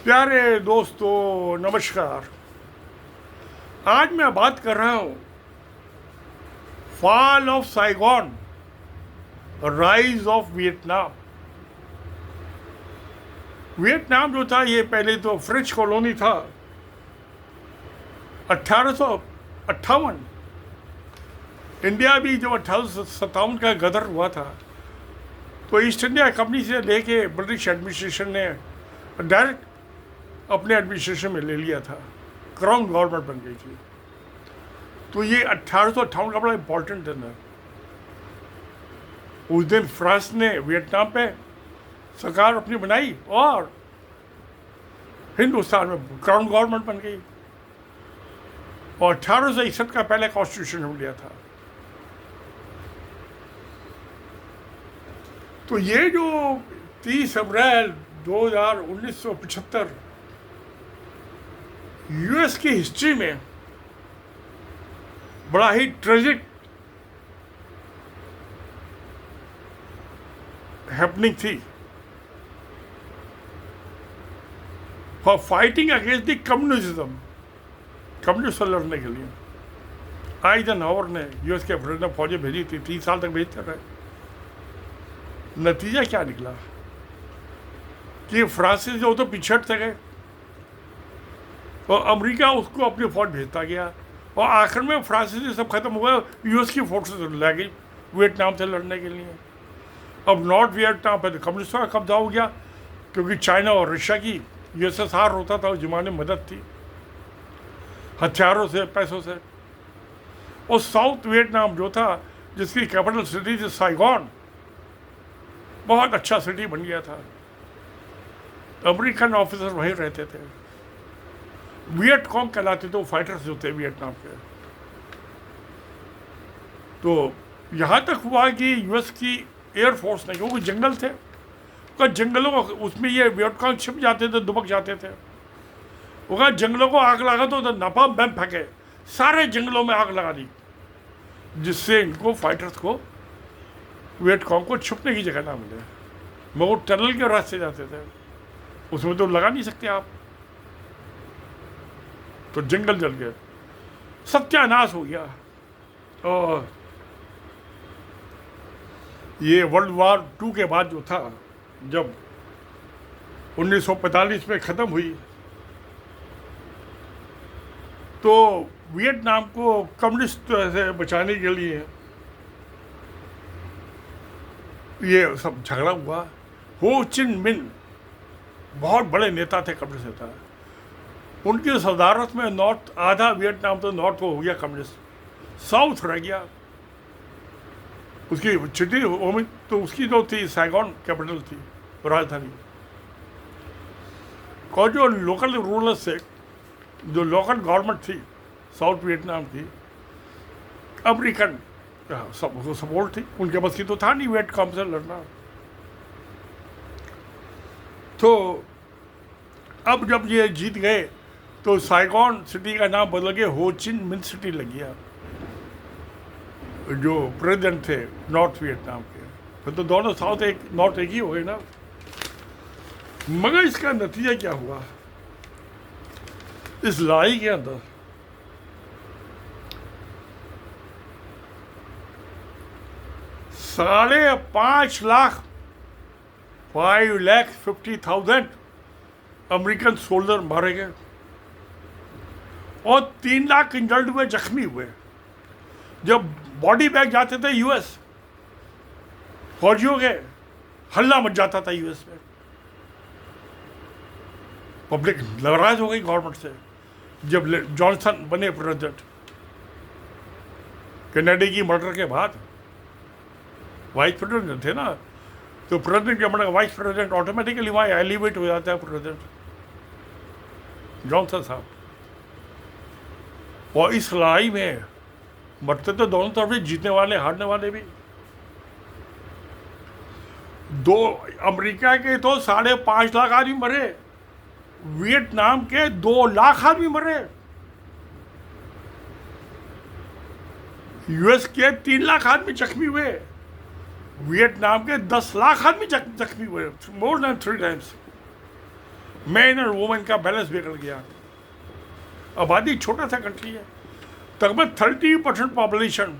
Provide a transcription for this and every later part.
प्यारे दोस्तों नमस्कार। आज मैं बात कर रहा हूँ fall of Saigon, rise of Vietnam. Vietnam जो था ये पहले तो फ्रेंच कॉलोनी था। 1858 इंडिया भी जब 1857 का गदर हुआ था तो ईस्ट इंडिया कंपनी से लेके ब्रिटिश एडमिनिस्ट्रेशन ने डायरेक्ट अपने एडमिनिस्ट्रेशन में ले लिया था। क्राउन गवर्नमेंट बन गई थी। तो ये 1858 का बड़ा इंपॉर्टेंट दिन है। उस दिन फ्रांस ने वियतनाम पे सरकार अपनी बनाई और हिंदुस्तान में क्राउन गवर्नमेंट बन गई और 1861 का पहले कॉन्स्टिट्यूशन हो लिया था। तो ये जो 30 अप्रैल 1975 यूएस की हिस्ट्री में बड़ा ही ट्रेजिक हैपनिंग थी for fighting against the communism, communist से लड़ने के लिए। आइजनहावर ने यूएस के प्रेसिडेंट ने फौजें भेजी थी, 30 साल तक भेजते रहे। नतीजा क्या निकला कि फ्रांसीसी जो तो पिछड़ते गए और अमेरिका उसको अपनी फौज भेजता गया और आखिर में फ्रांसीसी सब खत्म हुआ। यूएस की फोर्सेस ला गई वियतनाम से लड़ने के लिए। अब नॉर्थ वियतनाम पर कम्युनिस्टों का कब्जा हो गया क्योंकि चाइना और रशिया की यूएसएसआर होता था उस जमाने में मदद थी हथियारों से, पैसों से। और साउथ वियतनाम जो था जिसकी कैपिटल सिटी थी साइगॉन, बहुत अच्छा सिटी बन गया था। अमेरिकन ऑफिसर वहीं रहते थे। वियटकॉम कहलाते थे वो फाइटर्स जो थे वियतनाम के। तो यहाँ तक हुआ कि यूएस की एयरफोर्स ने, क्योंकि जंगल थे, तो जंगलों को उसमें ये वियटकॉम छिप जाते थे, दुबक जाते थे। वो जंगलों को आग लगा तो नापाम बम फेंके, सारे जंगलों में आग लगा दी, जिससे इनको फाइटर्स को वियटकॉम को छुपने की जगह ना मिले। मगर वो टनल के रास्ते जाते थे, उसमें तो लगा नहीं सकते आप, तो जंगल जल गए, सत्यानाश हो गया। और ये वर्ल्ड वार 2 के बाद जो था, जब 1945 में ख़त्म हुई, तो वियतनाम को कम्युनिस्ट से बचाने के लिए ये सब झगड़ा हुआ। हो चिन मिन बहुत बड़े नेता थे, कम्युनिस्ट नेता। उनकी सदारत में नॉर्थ, आधा वियतनाम तो नॉर्थ को हो गया कम्युनिस्ट, साउथ रह गया। उसकी सिटी तो उसकी जो थी साइगॉन कैपिटल थी, राजधानी। और जो लोकल रूलर्स थे, जो लोकल गवर्नमेंट थी साउथ वियतनाम की, अमेरिकन सबको सपोर्ट थी, उनके बस की तो था नहीं वियतकॉम से लड़ना। तो अब जब ये जीत गए तो साइगॉन सिटी का नाम बदल के हो चिन मिन सिटी लग गया। जो प्रेसिडेंट थे नॉर्थ वियतनाम के, फिर तो दोनों साउथ एक नॉर्थ एक ही हो गए ना। मगर इसका नतीजा क्या हुआ इस लड़ाई के अंदर? 5.5 लाख 5,50,000 अमेरिकन सोल्जर मारे गए और 3 लाख इंजर्ड हुए, जख्मी हुए। जब बॉडी बैग जाते थे यूएस फौजियों के, हल्ला मच जाता था यूएस में। पब्लिक नाराज हो गई गवर्नमेंट से। जब जॉनसन बने प्रेसिडेंट कैनेडी की मर्डर के बाद, वाइस प्रेसिडेंट थे ना, तो प्रेसिडेंट के मर्डर वाइस प्रेसिडेंट ऑटोमेटिकली वहाँ एलिवेट हो जाता है प्रेसिडेंट जॉनसन साहब। और इस लड़ाई में मरते तो दोनों तरफ से, जीतने वाले हारने वाले भी। अमेरिका के तो 5.5 लाख आदमी मरे, वियतनाम के 2 लाख आदमी मरे, यूएस के 3 लाख आदमी जख्मी हुए, वियतनाम के 10 लाख आदमी जख्मी हुए, मोर देन 3 टाइम्स। मैन और वुमेन का बैलेंस बिगड़ गया। आबादी छोटा सा कंट्री है, तकरीबन 30% पॉपुलेशन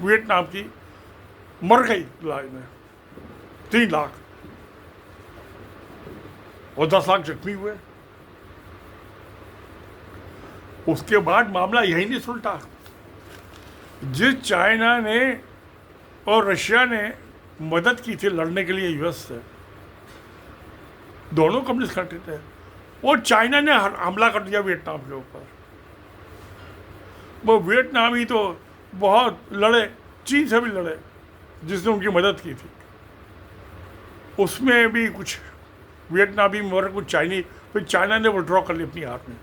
वियतनाम की मर गई लड़ाई में, 3 लाख, और 10 लाख जख्मी हुए। उसके बाद मामला यही नहीं सुलटा। जिस चाइना ने और रशिया ने मदद की थी लड़ने के लिए यूएस से, दोनों कम्युनिस्ट कंट्री थे, वो चाइना ने हमला कर दिया वियतनाम के ऊपर। वो वियतनामी तो बहुत लड़े, चीन से भी लड़े जिसने उनकी मदद की थी। उसमें भी कुछ वियतनामी मर, कुछ चाइनी, फिर चाइना ने विड्रॉ कर ली अपनी आर्मी।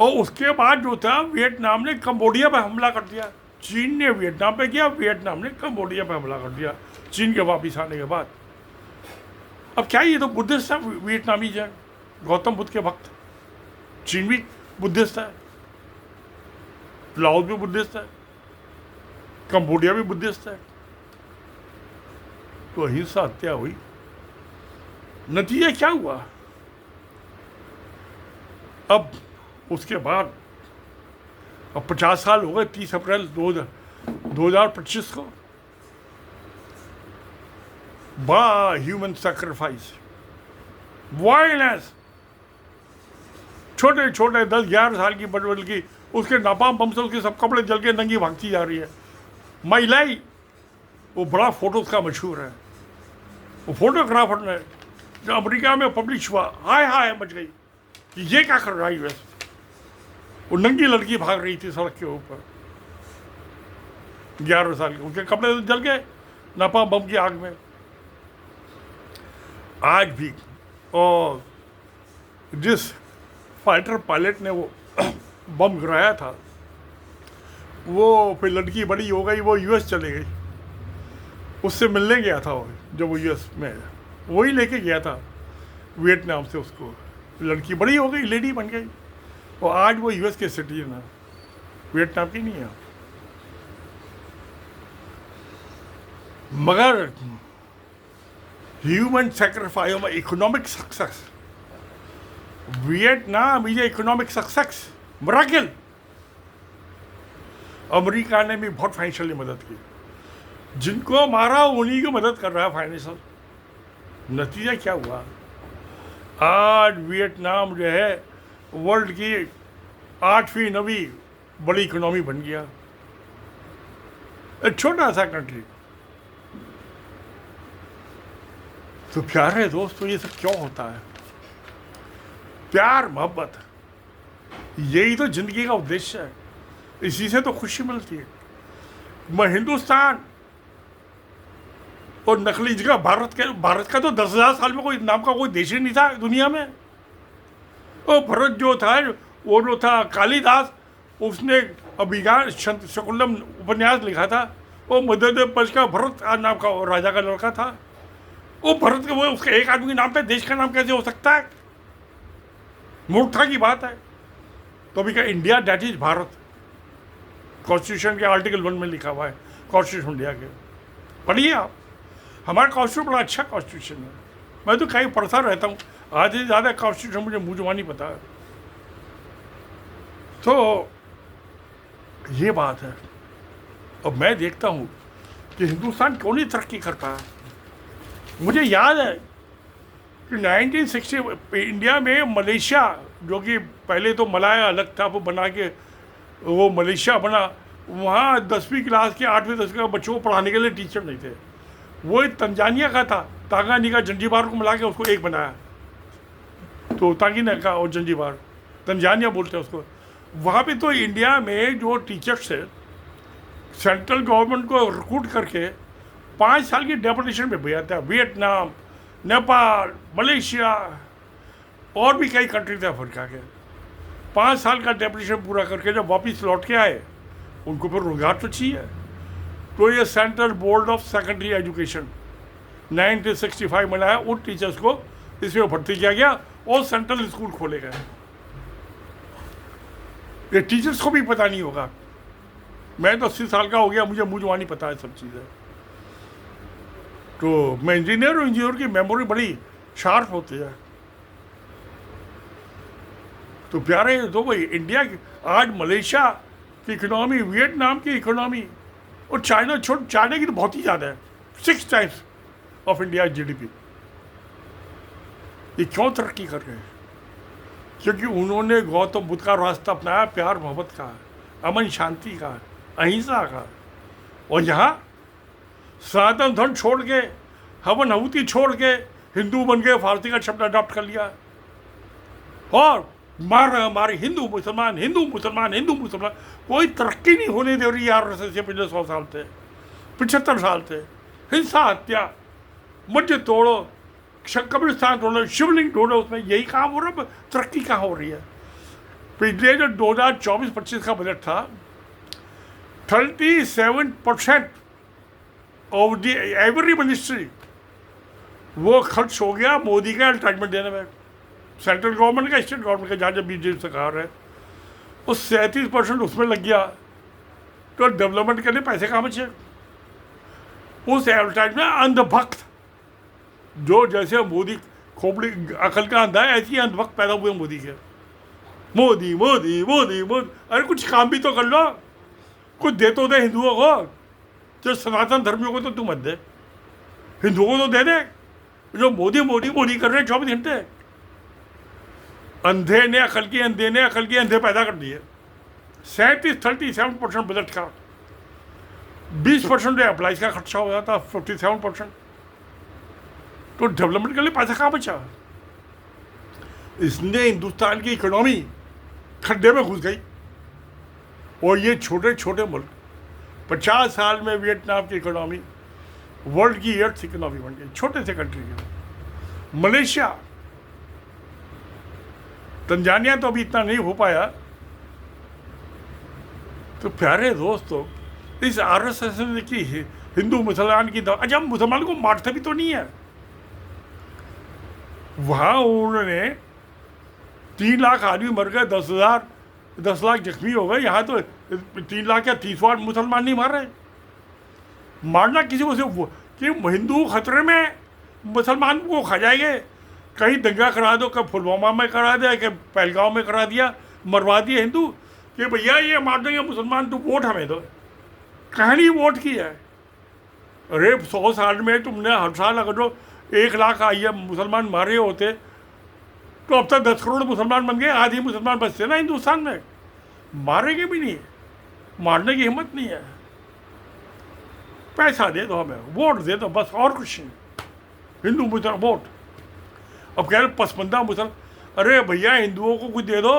और उसके बाद जो था वियतनाम ने कंबोडिया पर हमला कर दिया। चीन ने वियतनाम पे किया, वियतनाम ने कंबोडिया पे हमला कर दिया चीन के वापिस आने के बाद। अब क्या ये तो बुद्धिस्ट था वियतनामी जैन, गौतम बुद्ध के भक्त। चीन भी बुद्धिस्ट है, लाओस भी बुद्धिस्ट है, कंबोडिया भी बुद्धिस्ट है। तो अहिंसा हत्या हुई, नतीजा क्या हुआ? अब उसके बाद अब 50 साल हो गए, 30 अप्रैल 2025 को बड़ा ह्यूमन सैक्रिफाइस, वायलेंस, छोटे छोटे 10-11 साल की बड़बड़ की, उसके नापाम बम से उसके सब कपड़े जल के नंगी भागती जा रही है। महिलाई, वो बड़ा फोटो उसका मशहूर है। वो फोटोग्राफर ने जो अमेरिका में पब्लिश हुआ, हाय हाय मच गई कि ये क्या कर रहा है यूएस। वो नंगी लड़की भाग रही थी सड़क के ऊपर, 11 साल की, उनके कपड़े तो जल गए नापाम बम की आग में। आज भी, और जिस फाइटर पायलट ने वो बम गिराया था, वो फिर लड़की बड़ी हो गई, वो यूएस चली गई। उससे मिलने गया था वो, जब वो यूएस में, वही लेके गया था वियतनाम से उसको। लड़की बड़ी हो गई, लेडी बन गई, और आज वो यूएस के सिटीजन है, वियतनाम की नहीं है। मगर ह्यूमन सैक्रिफाइस में economic success, Vietnam is economic success miracle. America ने भी बहुत फाइनेंशियली मदद की, जिनको मारा उन्हीं को मदद कर रहा है फाइनेंशियल। नतीजा क्या हुआ? आज वियतनाम जो है वर्ल्ड की 8वीं 9वीं बड़ी इकोनॉमी बन गया। एक छोटा सा कंट्री। तो प्यारे दोस्तों, ये सब क्यों होता है? प्यार मोहब्बत, यही तो जिंदगी का उद्देश्य है, इसी से तो खुशी मिलती है। मैं हिंदुस्तान और नकली जगह भारत का तो 10,000 साल में कोई नाम का कोई देश ही नहीं था दुनिया में। वो भरत जो था, वो जो था कालिदास, उसने अभिज्ञान शकुंतलम उपन्यास लिखा था। वो मध्य प्रदेश का भरत नाम का राजा का लड़का था। वो भरत के, वो उसके एक आदमी के नाम पे देश का नाम कैसे हो सकता है? मूर्खता की बात है। तो अभी क्या India that is Bharat, constitution के आर्टिकल 1 में लिखा हुआ है, कॉन्स्टिट्यूशन इंडिया के। पढ़िए आप, हमारा कॉन्स्टिट्यूशन बड़ा अच्छा कॉन्स्टिट्यूशन है। मैं तो कहीं पढ़ता रहता हूँ, आधे से ज़्यादा कॉन्स्टिट्यूशन मुझे मुँह जुबानी पता है। तो ये बात है। अब मैं देखता हूँ कि हिंदुस्तान क्यों नहीं तरक्की कर पाया। मुझे याद है कि 1960 इंडिया में मलेशिया, जो कि पहले तो मलाया अलग था, वो बना के वो मलेशिया बना। वहाँ 10वीं क्लास के 8वीं 10वीं के बच्चों को पढ़ाने के लिए टीचर नहीं थे। वो तंजानिया का था, तांगानिका जंजीबार को मिला के उसको एक बनाया। तो तांगानिका और जंजीबार, तंजानिया बोलते हैं उसको। वहाँ पे तो इंडिया में जो टीचर्स थे, सेंट्रल गवर्नमेंट को रिक्रूट करके 5 साल की डेपुटेशन पे भेजा था। वियतनाम, नेपाल, मलेशिया और भी कई कंट्री थे अफ्रीका के। 5 साल का डेपुटेशन पूरा करके जब वापस लौट के आए, उनको फिर रोजगार तो चाहिए। तो ये central board of secondary education 1965 में आया, उन टीचर्स को इसमें भर्ती किया गया और सेंट्रल स्कूल खोले गए। ये टीचर्स को भी पता नहीं होगा। मैं तो 80 साल का हो गया, मुझे मुँह जुबानी पता है सब चीज़ें। तो मैं इंजीनियर हूँ, इंजीनियर की मेमोरी बड़ी शार्प होती है। तो प्यारे तो भाई इंडिया की आज मलेशिया की इकोनॉमी, वियतनाम की इकोनॉमी और चाइना चाइना की तो बहुत ही ज़्यादा है, 6 टाइम्स ऑफ इंडिया GDP। ये क्यों तरक्की कर रहे हैं? क्योंकि उन्होंने गौतम बुद्ध का रास्ता अपनाया, प्यार मोहब्बत का, अमन शांति का, अहिंसा का। और यहाँ सनातन धर्म छोड़ के, हवन आहुति छोड़ के हिंदू बन गए, फारसी का शब्द अडॉप्ट कर लिया और मार रहे हमारे हिंदू मुसलमान, हिंदू मुसलमान, हिंदू मुसलमान। कोई तरक्की नहीं होने दे रही यार से पिछले 100 साल से, 75 साल से। हिंसा, हत्या, मस्जिद तोड़ो, कब्रिस्तान तोड़ो, शिवलिंग तोड़ो, उसमें यही काम हो रहा है, तरक्की कहाँ हो रही है? पिछले जो 2024-25 का बजट था, 37% ऑफ द एवरी मिनिस्ट्री वो खर्च हो गया मोदी का एडवर्टाइजमेंट देने में, सेंट्रल गवर्नमेंट का, स्टेट गवर्नमेंट का, जहाँ जब बीजेपी सरकार है। उस 37% उसमें लग गया, तो डेवलपमेंट के लिए पैसे कहाँ बचे? उस एडवर्टाइजमेंट अंधभक्त, जो जैसे मोदी खोपड़ी अकल का अंधा है, ऐसी अंधभक्त पैदा हुए मोदी के। मोदी मोदी मोदी मोदी, अरे कुछ काम भी तो कर लो, कुछ दे तो दे हिंदुओं को। जो सनातन धर्मियों को तो तू मत दे, हिंदुओं को तो दे दे। जो मोदी मोदी मोदी कर रहे हैं 24 घंटे, अंधे ने अकल की, अंधे ने अकल की अंधे पैदा कर दिए। 37% बजट का 20% एम्प्लॉइज का खर्चा हो जाता, 57%। तो डेवलपमेंट के लिए पैसा कहाँ बचा? इसने हिंदुस्तान की इकोनॉमी खड्डे में घुस गई। और ये छोटे छोटे मुल्क, 50 साल में वियतनाम की इकोनॉमी वर्ल्ड की 8th इकोनॉमी बन गई, छोटे से कंट्री के। मलेशिया, तंजानिया तो अभी इतना नहीं हो पाया। तो प्यारे दोस्तों, इस RSS ने की हिंदू मुसलमान की अच्छा, हम मुसलमान को मारते भी तो नहीं है। वहाँ उन्होंने 3 लाख आदमी मर गए, 10 लाख जख्मी हो गए। यहाँ तो 3 लाख या 30 लाख मुसलमान नहीं मार रहे। मारना किसी को से कि हिंदू खतरे में, मुसलमान को खा जाएंगे। कहीं दंगा करा दो, कहीं पुलवामा में करा दिया, कहीं पहलगांव में करा दिया, मरवा दिए हिंदू कि भैया ये मार देंगे मुसलमान, तो वोट हमें दो। कहानी वोट की है। अरे 100 साल में तुमने हर साल अगर जो 1 लाख आइए मुसलमान मारे होते, तो अब तक 10 करोड़ मुसलमान बन गए। आधी मुसलमान बचते ना हिंदुस्तान में, मारेंगे भी नहीं, मारने की हिम्मत नहीं है। पैसा दे दो हमें, वोट दे दो, बस, और कुछ नहीं। हिंदू मुसलमान वोट। अब कह रहे पसमंदा मुसल, अरे भैया हिंदुओं को कुछ दे दो,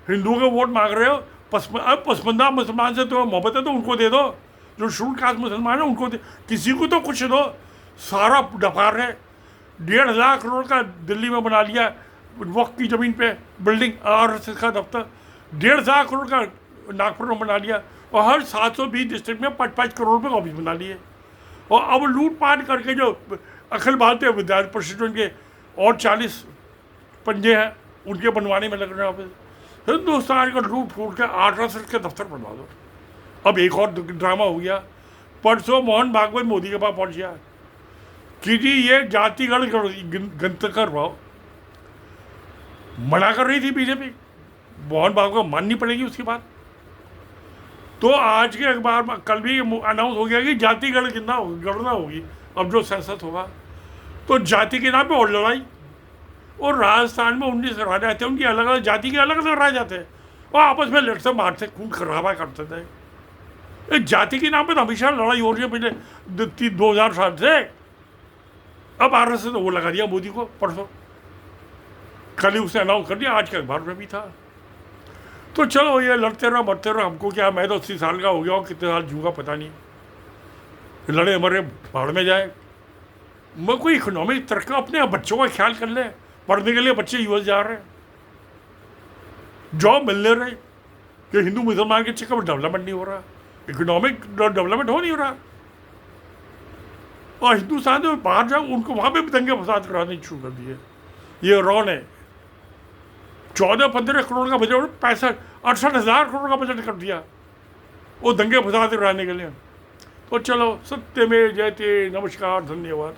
हिंदुओं के वोट मांग रहे हो। अब पसमंदा मुसलमान से तो मोहब्बत है तो उनको दे दो, जो शेड्यूल कास्ट मुसलमान है उनको दे, किसी को तो कुछ दो। सारा डफार है। 1.5 लाख करोड़ का दिल्ली में बना लिया वक्त की ज़मीन पे बिल्डिंग, RSS का दफ्तर। 1.5 लाख करोड़ का नागपुर में बना लिया, और हर 720 डिस्ट्रिक्ट में 5-5 करोड़ रुपये ऑफिस बना लिए। और अब लूटपाट करके जो अखिल भारतीय विद्यार्थी परिषद के और 40 पंजे हैं, उनके बनवाने में लग रहे हैं ऑफिस। हिंदुस्तान का लूट फूट के RSS के दफ्तर बनवा दो। अब एक और ड्रामा हो गया। परसों मोहन भागवत मोदी के पास पहुंच गया कि जी ये जातिगत गणतंत्र करवाओ। मना कर रही थी बीजेपी, मोहन भागवत माननी पड़ेगी उसकी बात। तो आज के अखबार में कल भी अनाउंस हो गया कि जातिगत गणना होगी अब जो सेंसस होगा। तो जाति के नाम पे और लड़ाई। और राजस्थान में 19 राजा थे, उनकी अलग अलग जाति के अलग अलग राजा थे, और आपस में लड़ते मारते खून खराबा करते थे। जाति के नाम पे तो हमेशा लड़ाई हो रही है पिछले 2000 साल से। अब RSS ने वो लगा दिया मोदी को परसों, कल ही उसने अनाउंस कर दिया, आज के अखबार में भी था। तो चलो ये लड़ते रहो मरते रहो, हमको क्या, मैं तो 80 साल का हो गया हूँ, कितने साल जूँगा पता नहीं, लड़े मरे भाड़ में जाए। मैं कोई इकोनॉमिक तरक्की, अपने बच्चों का ख्याल कर ले। पढ़ने के लिए बच्चे US जा रहे हैं, जॉब मिलने रहे, कि हिंदू मुसलमान के चक्कर में डेवलपमेंट नहीं हो रहा, इकोनॉमिक डेवलपमेंट हो नहीं रहा। और हिंदुस्तान में बाहर जाओ, उनको वहाँ पे भी दंगे फसाद कराने शुरू कर दिए। ये रॉ ने 14-15 करोड़ का बजट, 68,000 करोड़ का बजट कर दिया वो दंगे फसाद कराने के लिए। तो चलो, सत्य में जयते। नमस्कार, धन्यवाद।